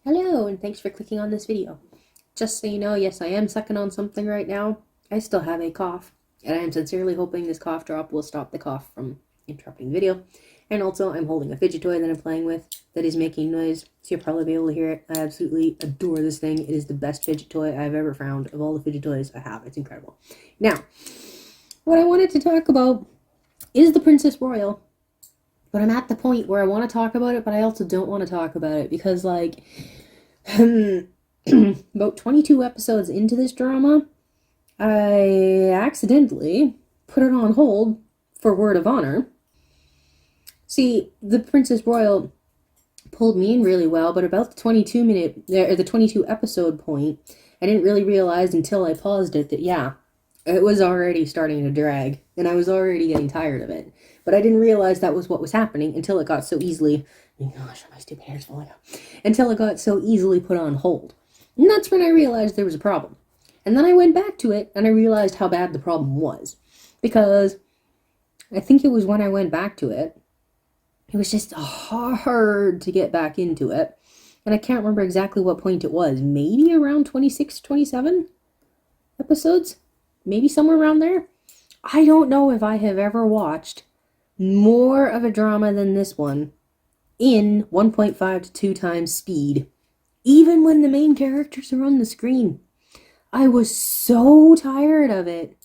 Hello, and thanks for clicking on this video. Just so you know, yes, I am sucking on something right now. I still have a cough, and I am sincerely hoping this cough drop will stop the cough from interrupting the video. And also, I'm holding a fidget toy that I'm playing with that is making noise, so you'll probably be able to hear it. I absolutely adore this thing. It is the best fidget toy I've ever found of all the fidget toys I have. It's incredible. Now, what I wanted to talk about is the Princess Royal. But I'm at the point where I want to talk about it, but I also don't want to talk about it because, like, about 22 episodes into this drama, I accidentally put it on hold for Word of Honor. See, the Princess Royal pulled me in really well, but about the 22 episode point, I didn't really realize until I paused it that, yeah, it was already starting to drag, and I was already getting tired of it. But I didn't realize that was what was happening until it got so easily, gosh, my stupid hair's falling out, until it got so easily put on hold. And that's when I realized there was a problem. And then I went back to it, and I realized how bad the problem was. Because I think it was when I went back to it, it was just hard to get back into it. And I can't remember exactly what point it was. Maybe around 26, 27 episodes? Maybe somewhere around there? I don't know if I have ever watched more of a drama than this one in 1.5 to 2 times speed, even when the main characters are on the screen. I was so tired of it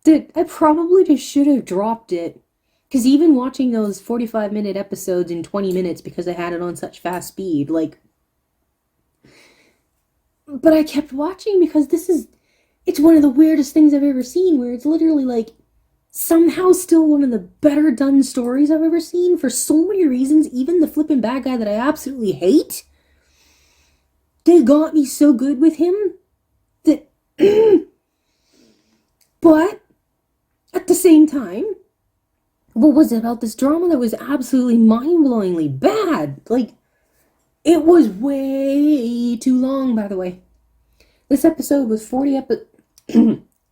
that I probably just should have dropped it, because even watching those 45-minute episodes in 20 minutes because I had it on such fast speed, but I kept watching because it's one of the weirdest things I've ever seen, where it's literally somehow still one of the better done stories I've ever seen for so many reasons. Even the flippin' bad guy that I absolutely hate, they got me so good with him that but at the same time, what was it about this drama that was absolutely mind-blowingly bad? It was way too long, by the way. This episode was 40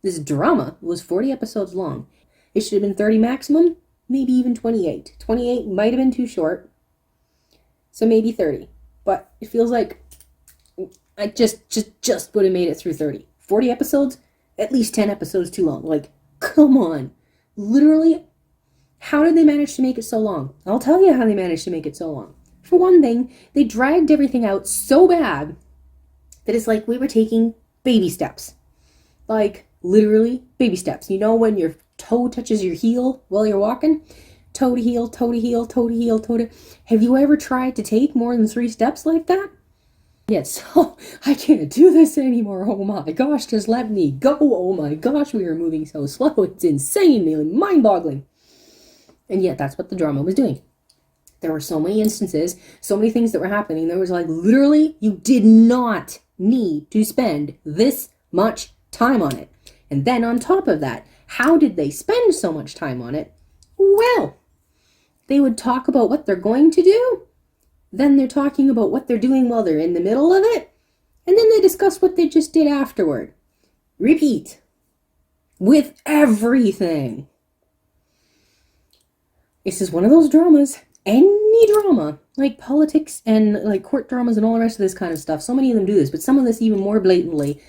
this drama was 40 episodes long. It should have been 30 maximum, maybe even 28. 28 might have been too short, so maybe 30. But it feels like I just would have made it through 30. 40 episodes, at least 10 episodes too long. Come on. Literally, how did they manage to make it so long? I'll tell you how they managed to make it so long. For one thing, they dragged everything out so bad that it's like we were taking baby steps. Literally baby steps. You know when your toe touches your heel while you're walking? Toe to heel, toe to heel, toe to heel, toe to... Have you ever tried to take more than 3 steps like that? Yes. Oh, I can't do this anymore. Oh my gosh, just let me go. Oh my gosh, we are moving so slow. It's insane, mind-boggling. And yet that's what the drama was doing. There were so many instances, so many things that were happening. There was literally, you did not need to spend this much time on it. And then on top of that, how did they spend so much time on it? Well, they would talk about what they're going to do. Then they're talking about what they're doing while they're in the middle of it. And then they discuss what they just did afterward. Repeat. With everything. This is one of those dramas. Any drama, like politics and court dramas and all the rest of this kind of stuff. So many of them do this, but some of this even more blatantly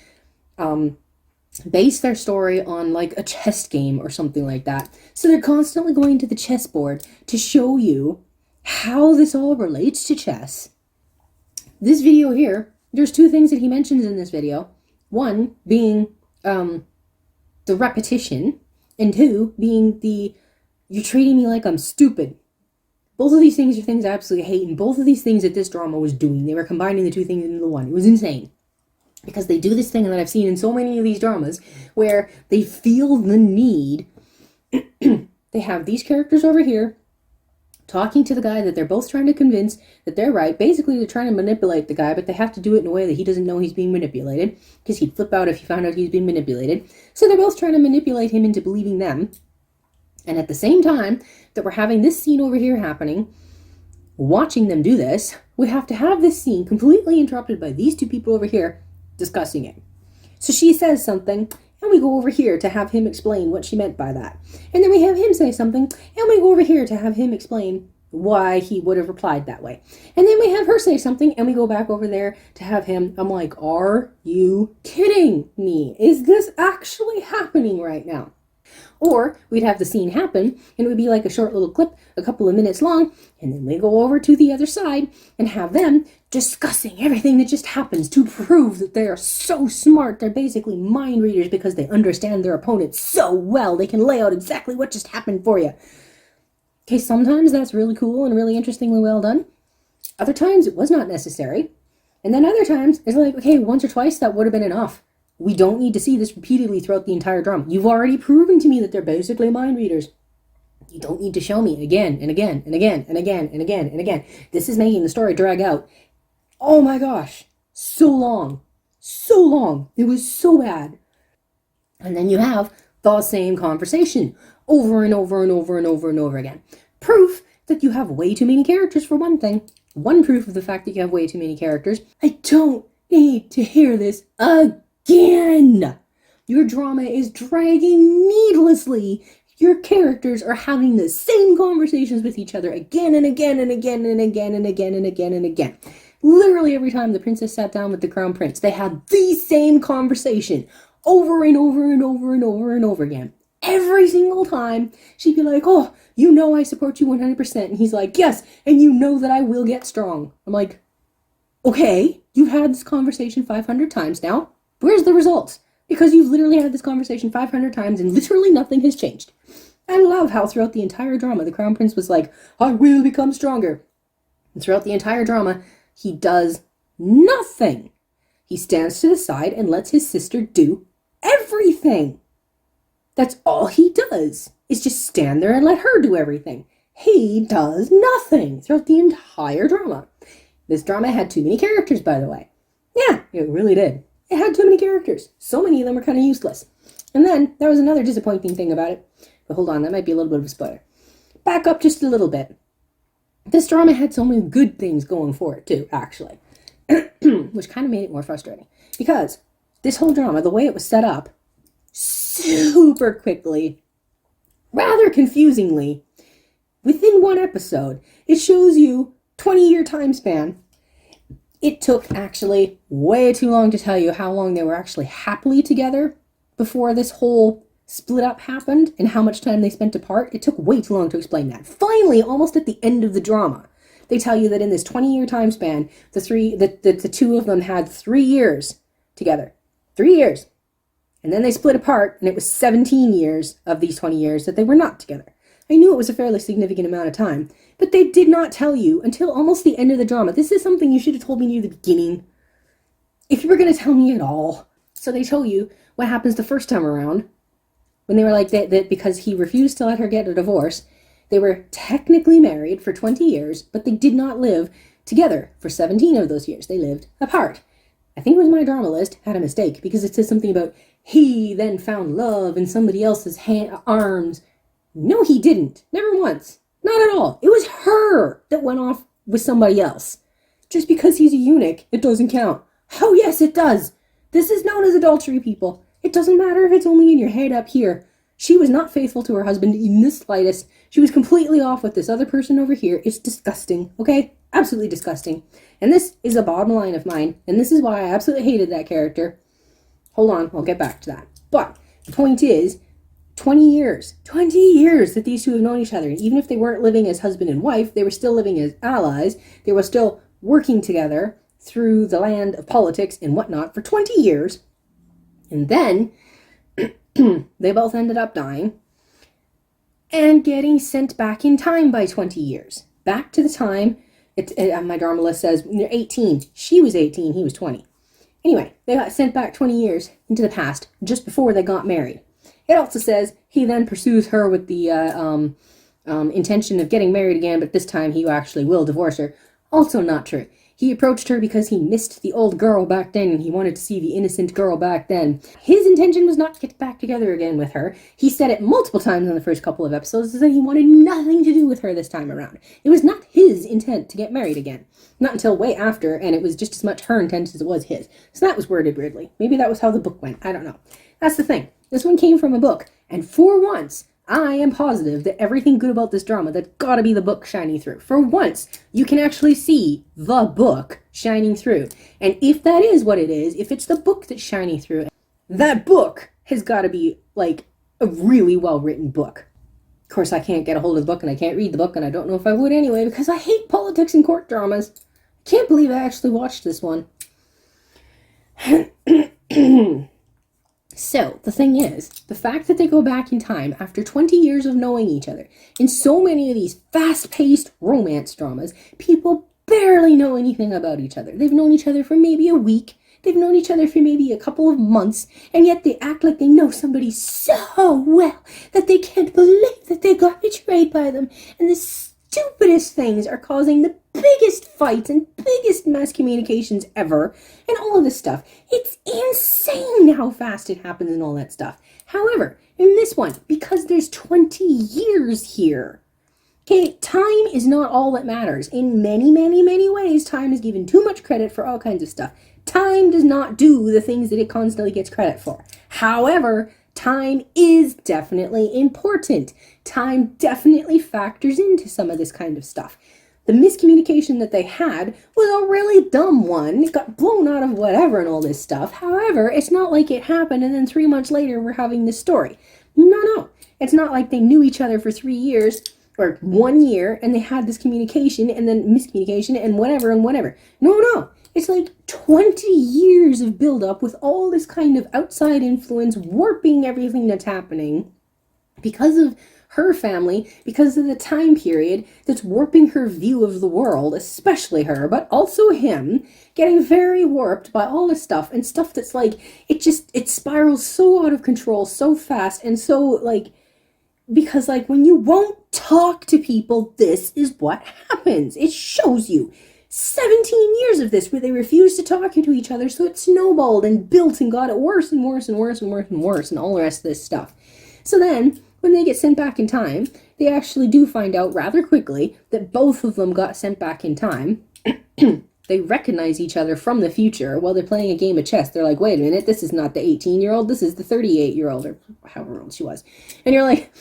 base their story on a chess game or something like that. So they're constantly going to the chessboard to show you how this all relates to chess. This video here, there's 2 things that he mentions in this video. One being the repetition, and 2 being you're treating me like I'm stupid. Both of these things are things I absolutely hate, and both of these things that this drama was doing, they were combining the 2 things into one. It was insane. Because they do this thing that I've seen in so many of these dramas, where they feel the need. They have these characters over here, talking to the guy that they're both trying to convince that they're right. Basically, they're trying to manipulate the guy, but they have to do it in a way that he doesn't know he's being manipulated, because he'd flip out if he found out he's being manipulated. So they're both trying to manipulate him into believing them. And at the same time that we're having this scene over here happening, watching them do this, we have to have this scene completely interrupted by these 2 people over here discussing it. So she says something, and we go over here to have him explain what she meant by that. And then we have him say something, and we go over here to have him explain why he would have replied that way. And then we have her say something, and we go back over there to have him. I'm like, are you kidding me? Is this actually happening right now? Or we'd have the scene happen, and it would be like a short little clip, a couple of minutes long, and then we go over to the other side and have them discussing everything that just happens to prove that they are so smart. They're basically mind readers because they understand their opponent so well. They can lay out exactly what just happened for you. Okay, sometimes that's really cool and really interestingly well done. Other times it was not necessary. And then other times it's like, okay, once or twice that would have been enough. We don't need to see this repeatedly throughout the entire drama. You've already proven to me that they're basically mind readers. You don't need to show me again and again and again and again and again and again. This is making the story drag out. Oh my gosh, so long. So long. It was so bad. And then you have the same conversation over and over and over and over and over again. Proof that you have way too many characters, for one thing. One proof of the fact that you have way too many characters. I don't need to hear this again. Your drama is dragging needlessly. Your characters are having the same conversations with each other again and again and again and again and again and again and again. Literally every time the princess sat down with the crown prince, they had the same conversation over and over and over and over and over again. Every single time, she'd be like, oh, you know I support you 100%. And he's like, yes, and you know that I will get strong. I'm like, okay, you've had this conversation 500 times now. Where's the results? Because you've literally had this conversation 500 times and literally nothing has changed. I love how throughout the entire drama, the crown prince was like, I will become stronger. And throughout the entire drama, he does nothing. He stands to the side and lets his sister do everything. That's all he does, is just stand there and let her do everything. He does nothing throughout the entire drama. This drama had too many characters, by the way. Yeah, it really did. It had too many characters. So many of them were kind of useless. And then there was another disappointing thing about it. But hold on, that might be a little bit of a spoiler. Back up just a little bit. This drama had so many good things going for it too, actually. Which kind of made it more frustrating. Because this whole drama, the way it was set up, super quickly, rather confusingly, within one episode, it shows you 20-year time span. It took actually way too long to tell you how long they were actually happily together before this whole split up happened and how much time they spent apart. It took way too long to explain that. Finally, almost at the end of the drama, they tell you that in this 20-year time span, the two of them had 3 years together. 3 years. And then they split apart, and it was 17 years of these 20 years that they were not together. I knew it was a fairly significant amount of time, but they did not tell you until almost the end of the drama. This is something you should have told me near the beginning, if you were going to tell me at all. So they told you what happens the first time around, when they were like that because he refused to let her get a divorce. They were technically married for 20 years, but they did not live together for 17 of those years. They lived apart. I think it was my drama list had a mistake because it says something about he then found love in somebody else's arms. No, he didn't. Never once. Not at all. It was her that went off with somebody else. Just because he's a eunuch, it doesn't count. Oh, yes, it does. This is known as adultery, people. It doesn't matter if it's only in your head up here. She was not faithful to her husband in the slightest. She was completely off with this other person over here. It's disgusting, okay? Absolutely disgusting. And this is a bottom line of mine, and this is why I absolutely hated that character. Hold on, I'll get back to that. But the point is, 20 years that these two have known each other. And even if they weren't living as husband and wife, they were still living as allies. They were still working together through the land of politics and whatnot for 20 years. And then they both ended up dying and getting sent back in time by 20 years. Back to the time, my drama list says 18. She was 18, he was 20. Anyway, they got sent back 20 years into the past, just before they got married. It also says he then pursues her with the intention of getting married again, but this time he actually will divorce her. Also not true. He approached her because he missed the old girl back then, and he wanted to see the innocent girl back then. His intention was not to get back together again with her. He said it multiple times in the first couple of episodes that he wanted nothing to do with her this time around. It was not his intent to get married again. Not until way after, and it was just as much her intent as it was his. So that was worded weirdly. Maybe that was how the book went. I don't know. That's the thing. This one came from a book, and for once, I am positive that everything good about this drama, that's gotta be the book shining through. For once, you can actually see the book shining through. And if that is what it is, if it's the book that's shining through, that book has gotta be, like, a really well-written book. Of course, I can't get a hold of the book, and I can't read the book, and I don't know if I would anyway, because I hate politics and court dramas. I can't believe I actually watched this one. So, the thing is, the fact that they go back in time after 20 years of knowing each other, in so many of these fast-paced romance dramas, people barely know anything about each other. They've known each other for maybe a week, they've known each other for maybe a couple of months, and yet they act like they know somebody so well that they can't believe that they got betrayed by them. And the stupidest things are causing the biggest fights and biggest miscommunications ever, and all of this stuff. It's insane how fast it happens and all that stuff. However, in this one, because there's 20 years here, okay, time is not all that matters. In many, many, many ways, time is given too much credit for all kinds of stuff. Time does not do the things that it constantly gets credit for. However, time is definitely important. Time definitely factors into some of this kind of stuff. The miscommunication that they had was a really dumb one. It got blown out of whatever and all this stuff. However, it's not like it happened and then 3 months later we're having this story. No. It's not like they knew each other for 3 years or 1 year and they had this communication and then miscommunication and whatever and whatever. No. It's like 20 years of build-up with all this kind of outside influence warping everything that's happening because of her family, because of the time period that's warping her view of the world, especially her, but also him, getting very warped by all this stuff, and stuff that's like, it spirals so out of control so fast, and so, like, because, like, when you won't talk to people, this is what happens. It shows you 17 years of this where they refused to talk to each other, so it snowballed and built and got it worse and worse and worse and worse and worse and all the rest of this stuff. So then, when they get sent back in time, they actually do find out rather quickly that both of them got sent back in time. They recognize each other from the future while they're playing a game of chess. They're like, wait a minute, this is not the 18-year-old, this is the 38-year-old, or however old she was. And you're like,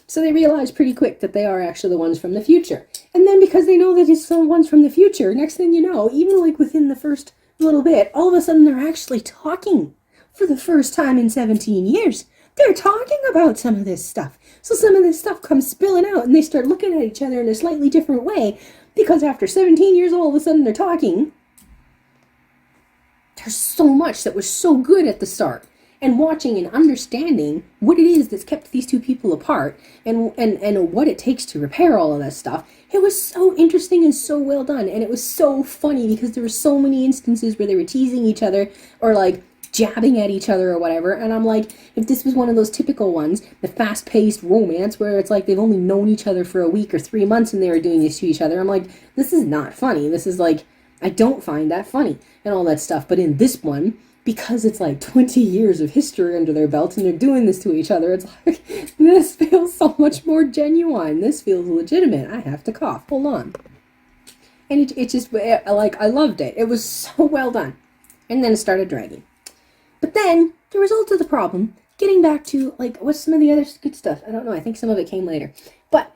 so they realize pretty quick that they are actually the ones from the future. And then because they know that it's the ones from the future, next thing you know, even like within the first little bit, all of a sudden they're actually talking for the first time in 17 years. They're talking about some of this stuff. So some of this stuff comes spilling out and they start looking at each other in a slightly different way because after 17 years, all of a sudden they're talking. There's so much that was so good at the start. And watching and understanding what it is that's kept these two people apart and what it takes to repair all of that stuff. It was so interesting and so well done. And it was so funny because there were so many instances where they were teasing each other or like jabbing at each other or whatever, and I'm like, if this was one of those typical ones, the fast-paced romance where it's like they've only known each other for a week or 3 months and they were doing this to each other, I'm like, this is not funny. This is like, I don't find that funny and all that stuff. But in this one, because it's like 20 years of history under their belt and they're doing this to each other, it's like, this feels so much more genuine. This feels legitimate. I have to cough. Hold on. And it just, like, I loved it. It was so well done. And then it started dragging. But then, the result of the problem, getting back to, like, what's some of the other good stuff? I don't know, I think some of it came later. But,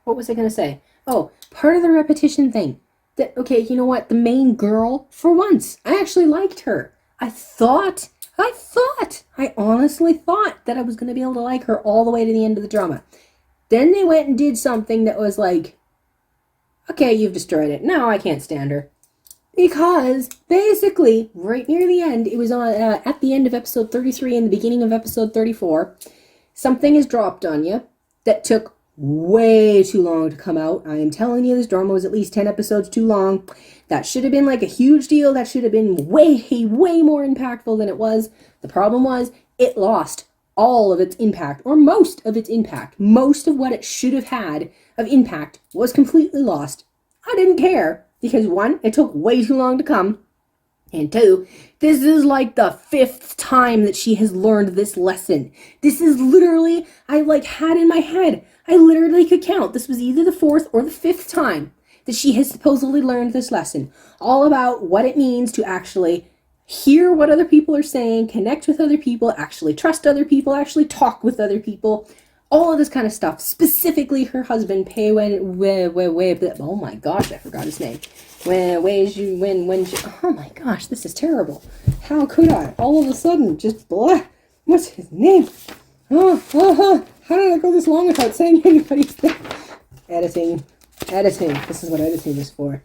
what was I going to say? Oh, part of the repetition thing. That, okay, you know what? The main girl, for once, I actually liked her. I honestly thought that I was going to be able to like her all the way to the end of the drama. Then they went and did something that was like, okay, you've destroyed it. No, I can't stand her. Because, basically, right near the end, it was on at the end of episode 33 and the beginning of episode 34, something is dropped on you that took way too long to come out. I am telling you, this drama was at least 10 episodes too long. That should have been like a huge deal. That should have been way more impactful than it was. The problem was, it lost all of its impact, or most of its impact. Most of what it should have had of impact was completely lost. I didn't care. Because 1, it took way too long to come. And 2, this is like the 5th time that she has learned this lesson. This is literally, I like had in my head, I literally could count. This was either the 4th or the 5th time that she has supposedly learned this lesson. All about what it means to actually hear what other people are saying, connect with other people, actually trust other people, actually talk with other people, all of this kind of stuff. Specifically, her husband, Pei Wen, oh my gosh, I forgot his name. Oh my gosh, this is terrible. How could I? All of a sudden, just blah. What's his name? How did I go this long without saying anybody's name? Editing. This is what editing is for.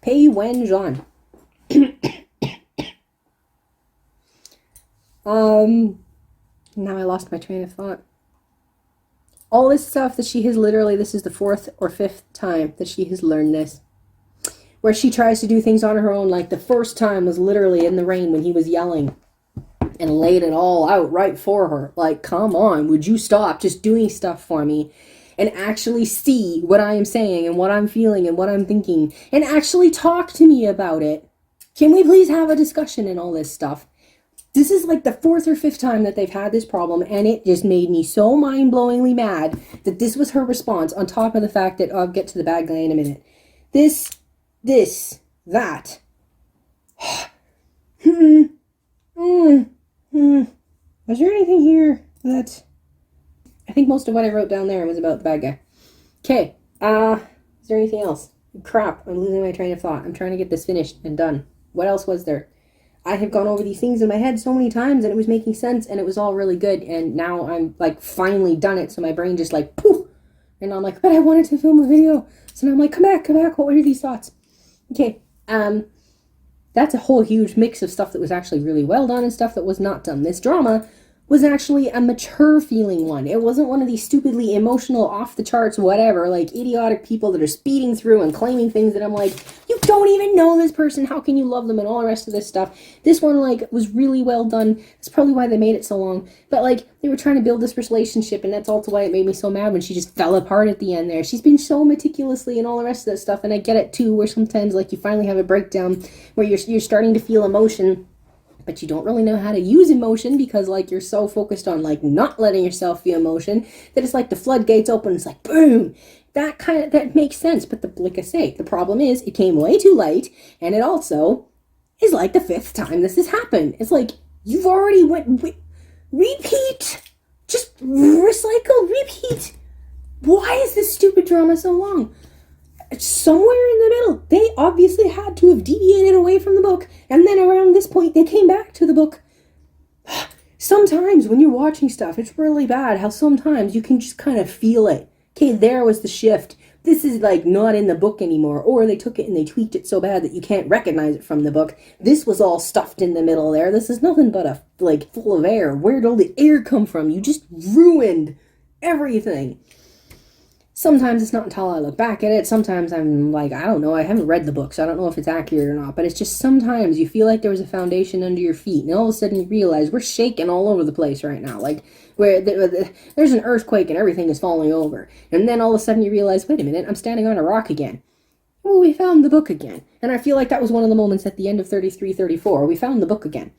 Pei Wen Zhan. Now I lost my train of thought. All this stuff that she has literally, this is the 4th or 5th time that she has learned this. Where she tries to do things on her own, like the first time was literally in the rain when he was yelling and laid it all out right for her. Like, come on, would you stop just doing stuff for me and actually see what I am saying and what I'm feeling and what I'm thinking and actually talk to me about it? Can we please have a discussion and all this stuff? This is like the 4th or 5th time that they've had this problem, and it just made me so mind-blowingly mad that this was her response, on top of the fact that, I'll get to the bad guy in a minute. That. Was there anything here that... I think most of what I wrote down there was about the bad guy. Okay, is there anything else? Crap, I'm losing my train of thought. I'm trying to get this finished and done. What else was there? I have gone over these things in my head so many times, and it was making sense, and it was all really good, and now I'm, like, finally done it, so my brain just, like, poof! And I'm like, but I wanted to film a video. So now I'm like, come back, what were these thoughts? Okay, that's a whole huge mix of stuff that was actually really well done and stuff that was not done. This drama was actually a mature feeling one. It wasn't one of these stupidly emotional, off the charts, whatever, like idiotic people that are speeding through and claiming things that I'm like, you don't even know this person, how can you love them, and all the rest of this stuff. This one, like, was really well done. That's probably why they made it so long. But, like, they were trying to build this relationship, and that's also why it made me so mad when she just fell apart at the end there. She's been so meticulously and all the rest of that stuff, and I get it too, where sometimes, like, you finally have a breakdown where you're starting to feel emotion, but you don't really know how to use emotion because, like, you're so focused on, like, not letting yourself feel emotion that it's like the floodgates open. It's like, boom. That makes sense. But like I say, the problem is it came way too late, and it also is like the 5th time this has happened. It's like, you've already repeat. Just recycle, repeat. Why is this stupid drama so long? Somewhere in the middle, they obviously had to have deviated away from the book, and then around this point, they came back to the book. Sometimes when you're watching stuff, it's really bad how sometimes you can just kind of feel it. Okay, there was the shift. This is, like, not in the book anymore, or they took it and they tweaked it so bad that you can't recognize it from the book. This was all stuffed in the middle there. This is nothing but a, like, full of air. Where'd all the air come from? You just ruined everything. Sometimes it's not until I look back at it. Sometimes I'm like, I don't know. I haven't read the book, so I don't know if it's accurate or not. But it's just sometimes you feel like there was a foundation under your feet, and all of a sudden you realize we're shaking all over the place right now. Like, where there's an earthquake and everything is falling over. And then all of a sudden you realize, wait a minute, I'm standing on a rock again. Well, we found the book again. And I feel like that was one of the moments at the end of 33, 34. We found the book again.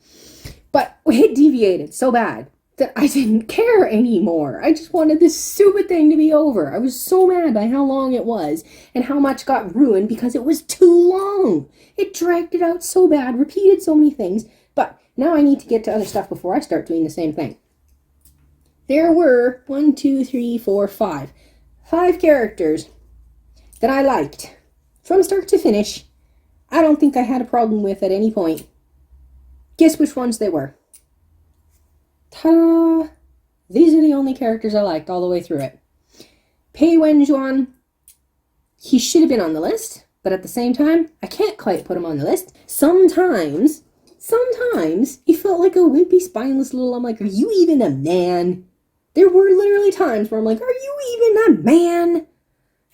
But it deviated so bad that I didn't care anymore. I just wanted this stupid thing to be over. I was so mad by how long it was and how much got ruined because it was too long. It dragged it out so bad, repeated so many things, but now I need to get to other stuff before I start doing the same thing. There were 5 characters that I liked from start to finish. I don't think I had a problem with at any point. Guess which ones they were. Ta-da! These are the only characters I liked all the way through it. Pei Wen-juan, he should have been on the list, but at the same time, I can't quite put him on the list. Sometimes, he felt like a wimpy, spineless little, I'm like, are you even a man? There were literally times where I'm like, are you even a man?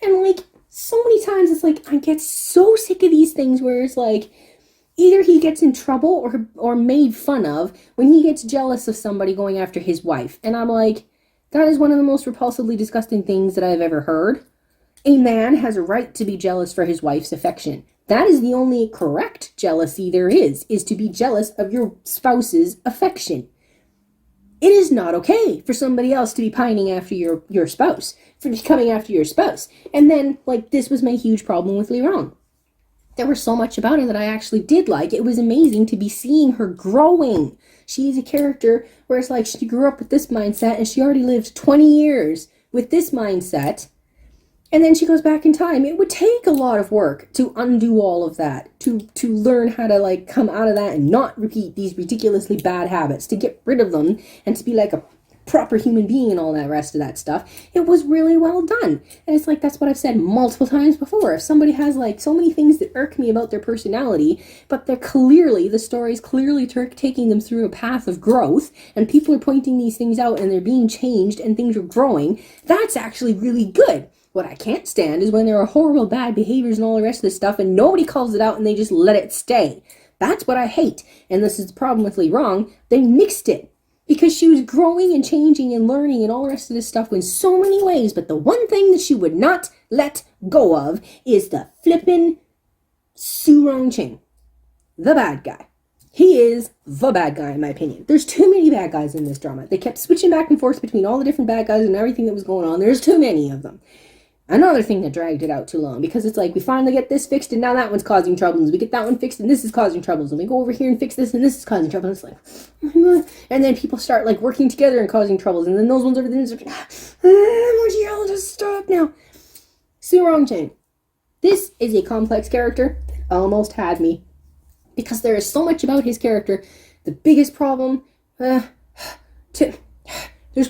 And, like, so many times it's like, I get so sick of these things where it's like, either he gets in trouble or made fun of when he gets jealous of somebody going after his wife. And I'm like, that is one of the most repulsively disgusting things that I've ever heard. A man has a right to be jealous for his wife's affection. That is the only correct jealousy there is to be jealous of your spouse's affection. It is not okay for somebody else to be pining after your spouse, for coming after your spouse. And then, like, this was my huge problem with Li Rong. there was so much about her that I actually did like. It was amazing to be seeing her growing. She's a character where it's like she grew up with this mindset and she already lived 20 years with this mindset. And then she goes back in time. It would take a lot of work to undo all of that, to learn how to like come out of that and not repeat these ridiculously bad habits, to get rid of them and to be like a proper human being and all that rest of that stuff. It was really well done. And it's like, that's what I've said multiple times before. If somebody has like so many things that irk me about their personality, but they're clearly, the story's clearly taking them through a path of growth, and people are pointing these things out and they're being changed and things are growing, that's actually really good. What I can't stand is when there are horrible bad behaviors and all the rest of this stuff and nobody calls it out and they just let it stay. That's what I hate. And this is the problem with Lee Wrong. They mixed it. Because she was growing and changing and learning and all the rest of this stuff in so many ways. But the one thing that she would not let go of is the flippin' Su Rong-ching. The bad guy. He is the bad guy, in my opinion. There's too many bad guys in this drama. They kept switching back and forth between all the different bad guys and everything that was going on. There's too many of them. Another thing that dragged it out too long, because it's like we finally get this fixed and now that one's causing troubles. We get that one fixed and this is causing troubles. And we go over here and fix this and this is causing trouble. And it's like, oh my God. And then people start like working together and causing troubles. And then those ones over there, I'll just stop now. Su Rong-ching. This is a complex character that almost had me. Because there is so much about his character. The biggest problem, there's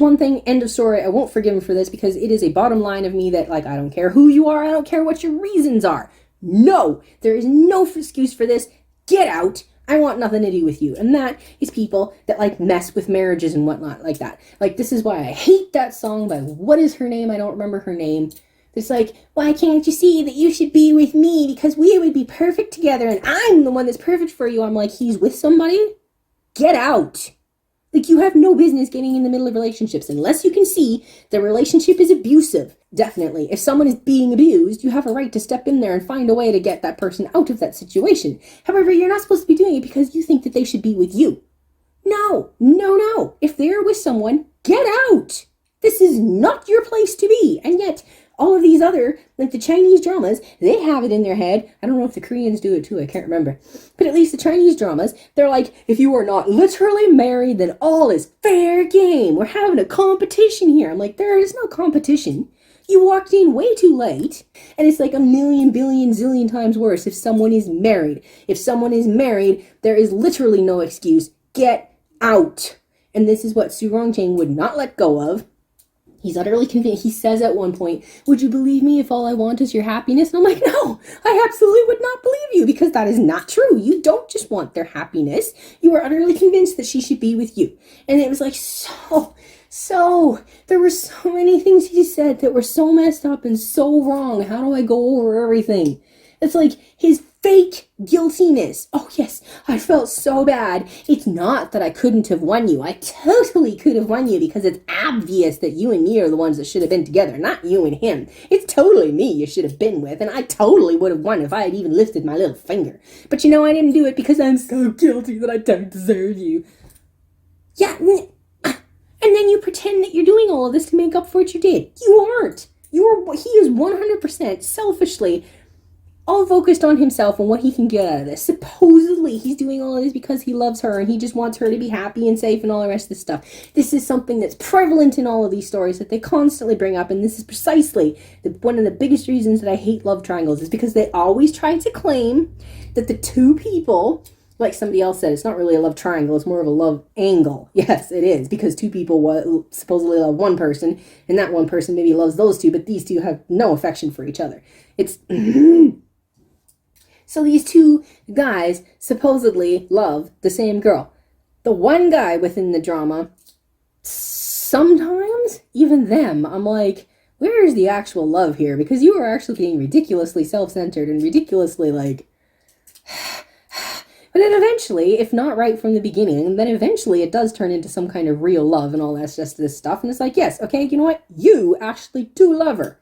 one thing, end of story, I won't forgive him for this because it is a bottom line of me that, like, I don't care who you are, I don't care what your reasons are. No, there is no excuse for this. Get out. I want nothing to do with you. And that is people that, like, mess with marriages and whatnot like that. Like, this is why I hate that song by, what is her name? I don't remember her name. It's like, why can't you see that you should be with me because we would be perfect together and I'm the one that's perfect for you. I'm like, he's with somebody? Get out. Like, you have no business getting in the middle of relationships unless you can see the relationship is abusive. Definitely. If someone is being abused, you have a right to step in there and find a way to get that person out of that situation. However, you're not supposed to be doing it because you think that they should be with you. No, no, no. If they're with someone, get out. This is not your place to be. And yet, all of these other, like the Chinese dramas, they have it in their head. I don't know if the Koreans do it too, I can't remember. But at least the Chinese dramas, they're like, if you are not literally married, then all is fair game. We're having a competition here. I'm like, there is no competition. You walked in way too late. And it's like a million, billion, zillion times worse if someone is married. If someone is married, there is literally no excuse. Get out. And this is what Su Rong-ching would not let go of. He's utterly convinced. He says at one point, would you believe me if all I want is your happiness? And I'm like, no, I absolutely would not believe you because that is not true. You don't just want their happiness. You are utterly convinced that she should be with you. And it was like, there were so many things he said that were so messed up and so wrong. How do I go over everything? It's like his fake guiltiness. Oh yes, I felt so bad. It's not that I couldn't have won you. I totally could have won you because it's obvious that you and me are the ones that should have been together, not you and him. It's totally me you should have been with, and I totally would have won if I had even lifted my little finger. But you know, I didn't do it because I'm so guilty that I don't deserve you. Yeah, and then you pretend that you're doing all of this to make up for what you did. You aren't. He is 100% selfishly all focused on himself and what he can get out of this. Supposedly, he's doing all of this because he loves her and he just wants her to be happy and safe and all the rest of this stuff. This is something that's prevalent in all of these stories that they constantly bring up, and this is precisely one of the biggest reasons that I hate love triangles is because they always try to claim that the two people, like somebody else said, it's not really a love triangle, it's more of a love angle. Yes, it is, because two people supposedly love one person, and that one person maybe loves those two, but these two have no affection for each other. It's... So these two guys supposedly love the same girl. The one guy within the drama, sometimes, even them, I'm like, where is the actual love here? Because you are actually being ridiculously self-centered and ridiculously like... But then eventually, if not right from the beginning, then eventually it does turn into some kind of real love and all that just this stuff. And it's like, yes, okay, you know what? You actually do love her.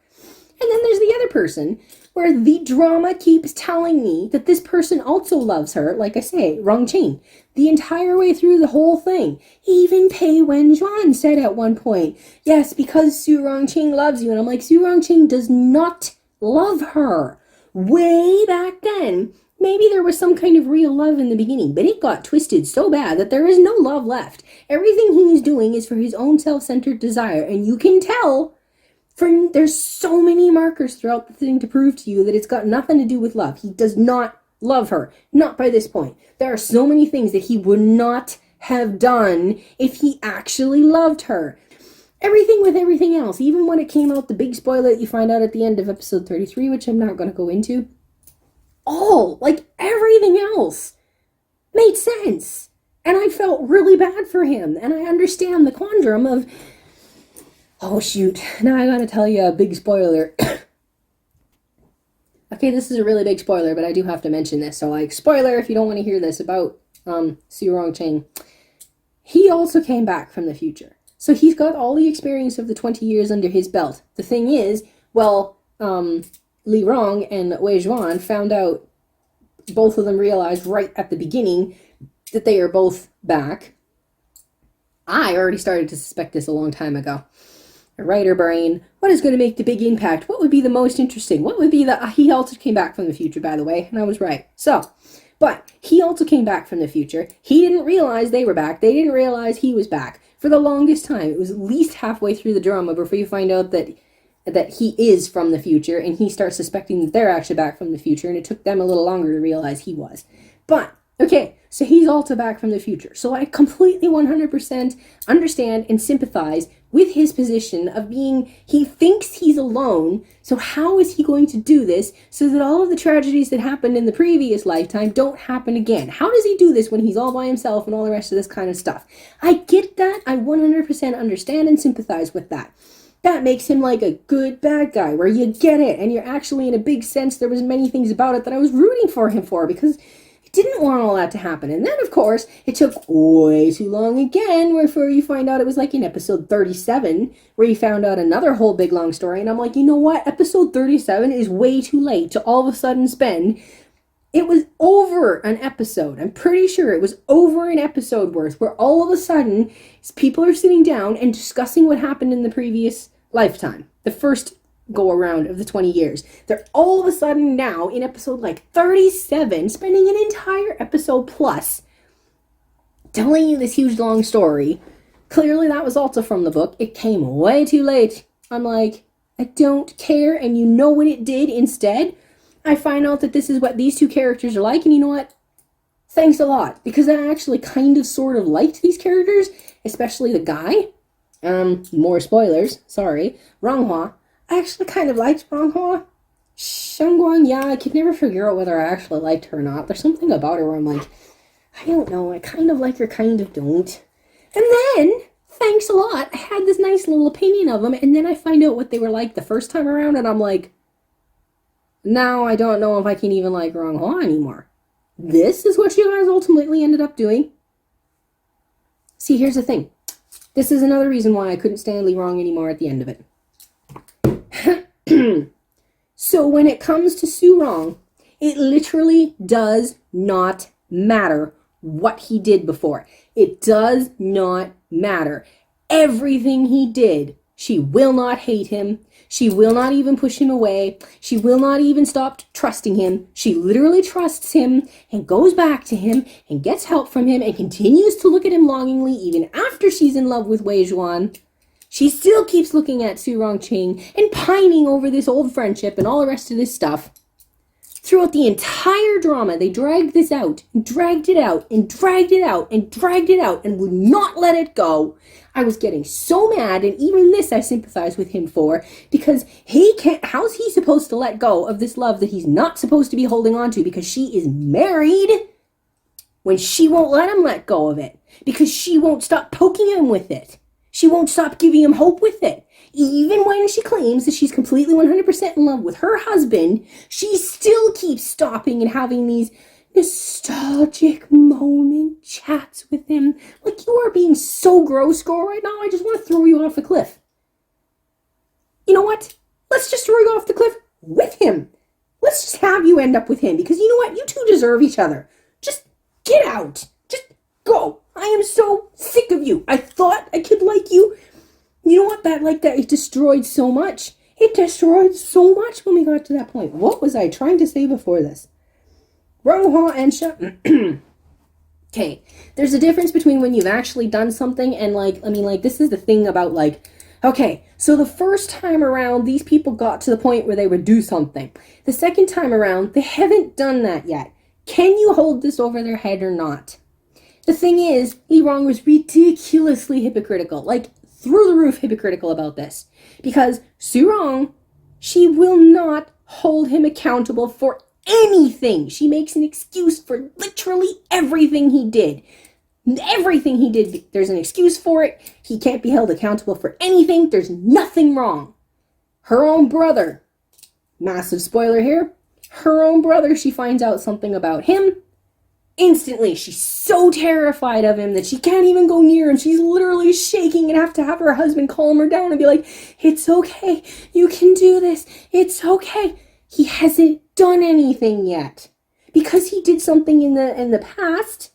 And then there's the other person where the drama keeps telling me that this person also loves her, like I say, Rong-ching, the entire way through the whole thing. Even Pei Wen-juan said at one point, yes, because Su Rong-ching loves you. And I'm like, Su Rong-ching does not love her. way back then, maybe there was some kind of real love in the beginning, but it got twisted so bad that there is no love left. Everything he's doing is for his own self-centered desire, and you can tell there's so many markers throughout the thing to prove to you that it's got nothing to do with love. He does not love her, not by this point. There are so many things that he would not have done if he actually loved her. Everything with everything else, even when it came out, the big spoiler that you find out at the end of episode 33, which I'm not going to go into, everything else made sense. And I felt really bad for him. And I understand the quandrum of, oh shoot, now I gotta tell you a big spoiler. Okay, this is a really big spoiler, but I do have to mention this. So spoiler if you don't want to hear this about Su Rongcheng. He also came back from the future. So he's got all the experience of the 20 years under his belt. The thing is, Li Rong and Wei Zhuan found out, both of them realized right at the beginning that they are both back. I already started to suspect this a long time ago. A writer brain, what is going to make the big impact? What would be the most interesting? What would be he also came back from the future, by the way, and I was right. But he also came back from the future. He didn't realize they were back. They didn't realize he was back. For the longest time, it was at least halfway through the drama before you find out that he is from the future, and he starts suspecting that they're actually back from the future, and it took them a little longer to realize he was. But, okay, so he's also back from the future. So I completely 100% understand and sympathize with his position of being, he thinks he's alone, so how is he going to do this so that all of the tragedies that happened in the previous lifetime don't happen again? How does he do this when he's all by himself and all the rest of this kind of stuff? I get that. I 100% understand and sympathize with that. That makes him like a good bad guy, where you get it, and you're actually, in a big sense, there was many things about it that I was rooting for him for, because he didn't want all that to happen. And then, of course, it took way too long again, where you find out it was like in episode 37, where you found out another whole big long story, and I'm like, you know what, episode 37 is way too late to all of a sudden spend. It was over an episode. I'm pretty sure it was over an episode worth, where all of a sudden, people are sitting down and discussing what happened in the previous lifetime, the first go around of the 20 years. They're all of a sudden now in episode 37, spending an entire episode plus telling you this huge long story. Clearly that was also from the book. It came way too late. I'm like, I don't care. And you know what it did instead? I find out that this is what these two characters are like, and you know what? Thanks a lot, because I actually kind of sort of liked these characters, especially the guy. More spoilers, sorry. Ronghua. I actually kind of liked Ronghua. Shengguang, yeah, I could never figure out whether I actually liked her or not. There's something about her where I'm like, I don't know, I kind of like her, kind of don't. And then, thanks a lot, I had this nice little opinion of them, and then I find out what they were like the first time around, and I'm like, now I don't know if I can even like Ronghua anymore. This is what you guys ultimately ended up doing. See, here's the thing. This is another reason why I couldn't stand Li Rong anymore at the end of it. So when it comes to Su Rong, it literally does not matter what he did before. It does not matter. Everything he did, she will not hate him. She will not even push him away. She will not even stop trusting him. She literally trusts him and goes back to him and gets help from him and continues to look at him longingly even after she's in love with Wei Zhuan. She still keeps looking at Su Rongcheng and pining over this old friendship and all the rest of this stuff. Throughout the entire drama, they dragged this out, and dragged it out, and dragged it out, and dragged it out, and would not let it go. I was getting so mad, and even this I sympathize with him for, because he can't, how's he supposed to let go of this love that he's not supposed to be holding on to because she is married, when she won't let him let go of it, because she won't stop poking him with it. She won't stop giving him hope with it. Even when she claims that she's completely 100% in love with her husband, she still keeps stopping and having these nostalgic moment chats with him. Like, you are being so gross, girl, right now. I just want to throw you off the cliff. You know what? Let's just throw you off the cliff with him. Let's just have you end up with him, because you know what? You two deserve each other. Just get out. Just go. I am so sick of you. I thought I could like you. You know what? That it destroyed so much. It destroyed so much when we got to that point. What was I trying to say before this? Ronghua and Okay, there's a difference between when you've actually done something and, this is the thing about, okay, so the first time around, these people got to the point where they would do something. The second time around, they haven't done that yet. Can you hold this over their head or not? The thing is, Li Rong was ridiculously hypocritical, through the roof hypocritical about this. Because Su Rong, she will not hold him accountable for anything. She makes an excuse for literally everything he did. Everything he did, there's an excuse for it. He can't be held accountable for anything. There's nothing wrong. Her own brother, massive spoiler here, her own brother, she finds out something about him. Instantly, she's so terrified of him that she can't even go near him. She's literally shaking and have to have her husband calm her down and be like, it's okay, you can do this, it's okay. He hasn't done anything yet. Because he did something in the past,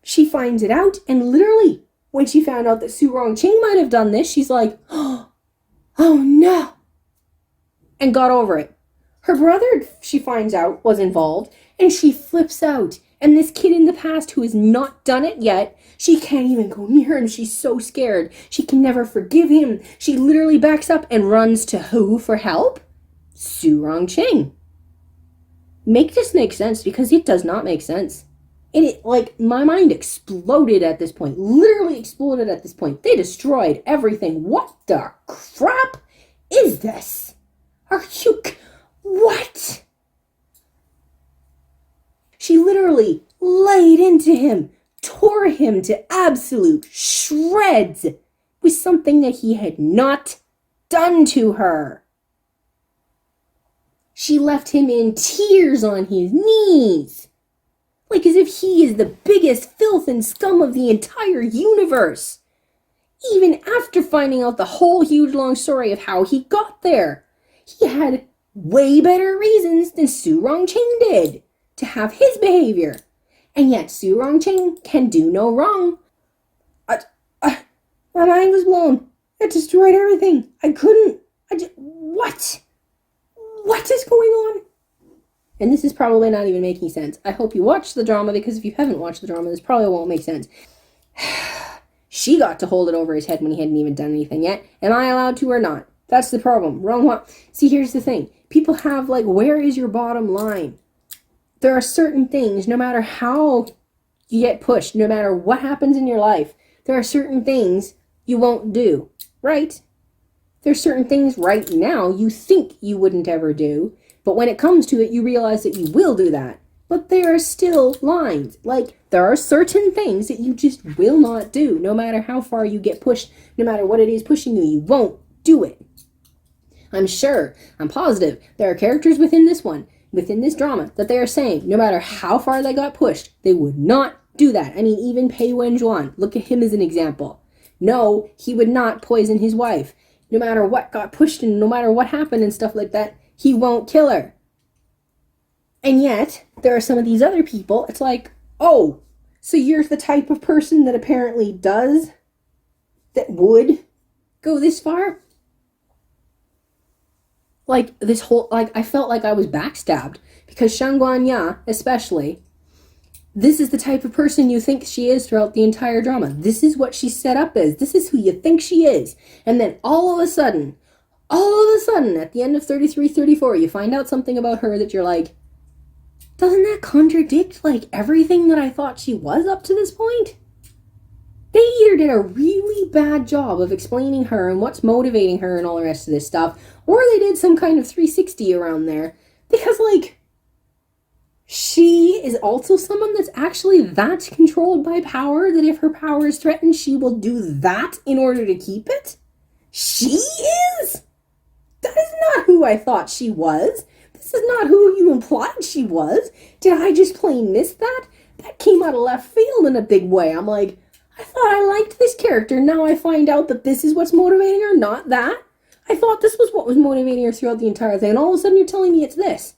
she finds it out, and literally, when she found out that Su Rongqing might have done this, she's like, oh no, and got over it. Her brother, she finds out, was involved, and she flips out. And this kid in the past who has not done it yet, she can't even go near him. She's so scared. She can never forgive him. She literally backs up and runs to who for help? Su Rongqing. Make this make sense, because it does not make sense. My mind exploded at this point. Literally exploded at this point. They destroyed everything. What the crap is this? Are you... What? She literally laid into him, tore him to absolute shreds with something that he had not done to her. She left him in tears on his knees, like as if he is the biggest filth and scum of the entire universe. Even after finding out the whole huge long story of how he got there, he had way better reasons than Su Rongqing did to have his behavior. And yet Su Rongqing can do no wrong. My mind was blown. It destroyed everything. What? What is going on? And this is probably not even making sense. I hope you watched the drama, because if you haven't watched the drama, this probably won't make sense. She got to hold it over his head when he hadn't even done anything yet. Am I allowed to or not? That's the problem. See, here's the thing. People have, where is your bottom line? There are certain things, no matter how you get pushed, no matter what happens in your life, there are certain things you won't do, right? There's certain things right now you think you wouldn't ever do, but when it comes to it, you realize that you will do that. But there are still lines. There are certain things that you just will not do, no matter how far you get pushed, no matter what it is pushing you, you won't do it. I'm positive, there are characters within this drama, that they are saying, no matter how far they got pushed, they would not do that. I mean, even Pei Wenjuan, look at him as an example. No, he would not poison his wife. No matter what got pushed and no matter what happened and stuff like that, he won't kill her. And yet, there are some of these other people, it's like, oh, so you're the type of person that apparently does, that would go this far? I felt like I was backstabbed, because Shang Guanya, especially, this is the type of person you think she is throughout the entire drama. This is what she's set up as. This is who you think she is. And then all of a sudden, at the end of 33, 34, you find out something about her that you're like, doesn't that contradict, everything that I thought she was up to this point? They either did a really bad job of explaining her and what's motivating her and all the rest of this stuff, or they did some kind of 360 around there. Because, she is also someone that's actually that controlled by power that if her power is threatened, she will do that in order to keep it? She is? That is not who I thought she was. This is not who you implied she was. Did I just plain miss that? That came out of left field in a big way. I'm like, I thought I liked this character. Now I find out that this is what's motivating her, not that. I thought this was what was motivating her throughout the entire thing, and all of a sudden you're telling me it's this.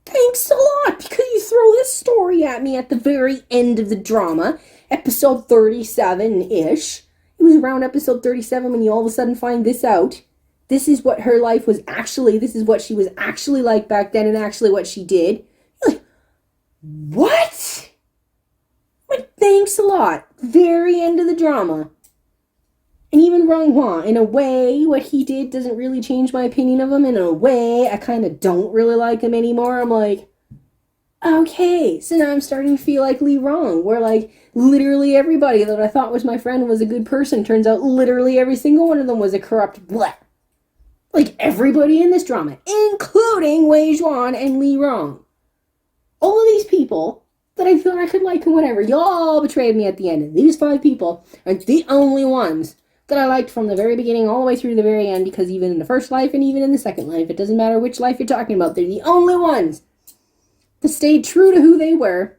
Thanks a lot, because you throw this story at me at the very end of the drama, episode 37-ish, It was around episode 37 when you all of a sudden find this out. This is what her life was actually, this is what she was actually like back then and actually what she did. You're like, what? But thanks a lot. Very end of the drama. And even Rong Hua, in a way, what he did doesn't really change my opinion of him. In a way, I kind of don't really like him anymore. I'm like, okay, so now I'm starting to feel like Li Rong, where like literally everybody that I thought was my friend was a good person. Turns out literally every single one of them was a corrupt bleh. Like everybody in this drama, including Wei Zhuan and Li Rong. All of these people that I thought I could like and whatever, y'all betrayed me at the end. And these 5 people are the only ones that I liked from the very beginning all the way through the very end, because even in the first life and even in the second life, it doesn't matter which life you're talking about, they're the only ones that stayed true to who they were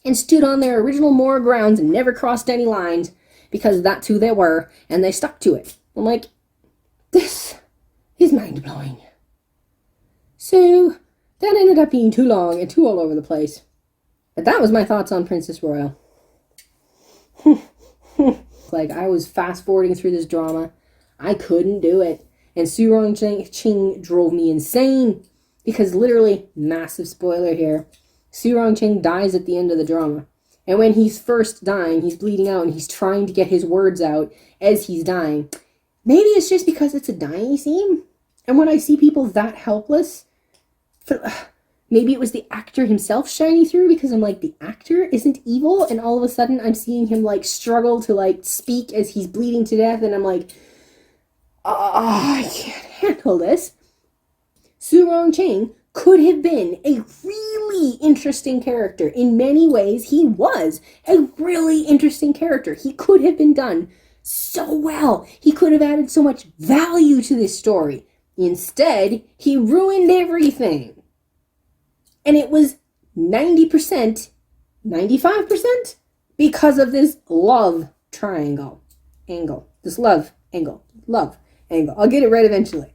and stood on their original moral grounds and never crossed any lines, because that's who they were and they stuck to it. I'm like, this is mind-blowing. So that ended up being too long and too all over the place. But that was my thoughts on Princess Royal. Like, I was fast-forwarding through this drama. I couldn't do it. And Su Rongcheng drove me insane. Because literally, massive spoiler here, Su Rongcheng dies at the end of the drama. And when he's first dying, he's bleeding out and he's trying to get his words out as he's dying. Maybe it's just because it's a dying scene. And when I see people that helpless, maybe it was the actor himself shining through, because I'm like, the actor isn't evil, and all of a sudden I'm seeing him like struggle to like speak as he's bleeding to death, and I'm like, I can't handle this. Su Rongcheng could have been a really interesting character. In many ways, he was a really interesting character. He could have been done so well. He could have added so much value to this story. Instead, he ruined everything. And it was 90%, 95% because of this love triangle. This love angle. I'll get it right eventually.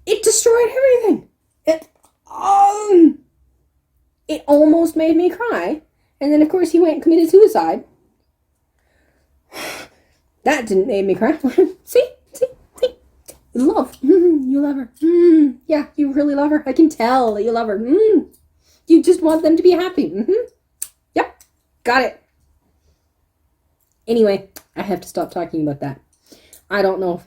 It destroyed everything. It almost made me cry. And then, of course, he went and committed suicide. That didn't make me cry. See? Love. You love her. Yeah, you really love her. I can tell that you love her. You just want them to be happy. Yep, got it. Anyway, I have to stop talking about that. I don't know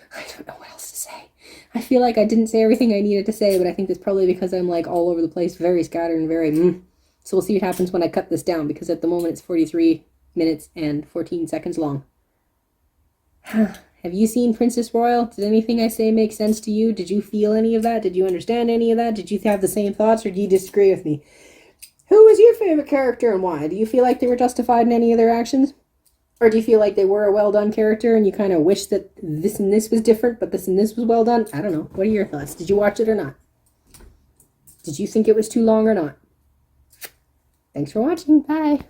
what else to say. I feel like I didn't say everything I needed to say, but I think that's probably because I'm like all over the place, very scattered and very So we'll see what happens when I cut this down, because at the moment it's 43 minutes and 14 seconds long. Have you seen Princess Royal? Did anything I say make sense to you? Did you feel any of that? Did you understand any of that? Did you have the same thoughts, or do you disagree with me? Who was your favorite character and why? Do you feel like they were justified in any of their actions? Or do you feel like they were a well-done character and you kind of wish that this and this was different, but this and this was well done? I don't know. What are your thoughts? Did you watch it or not? Did you think it was too long or not? Thanks for watching. Bye.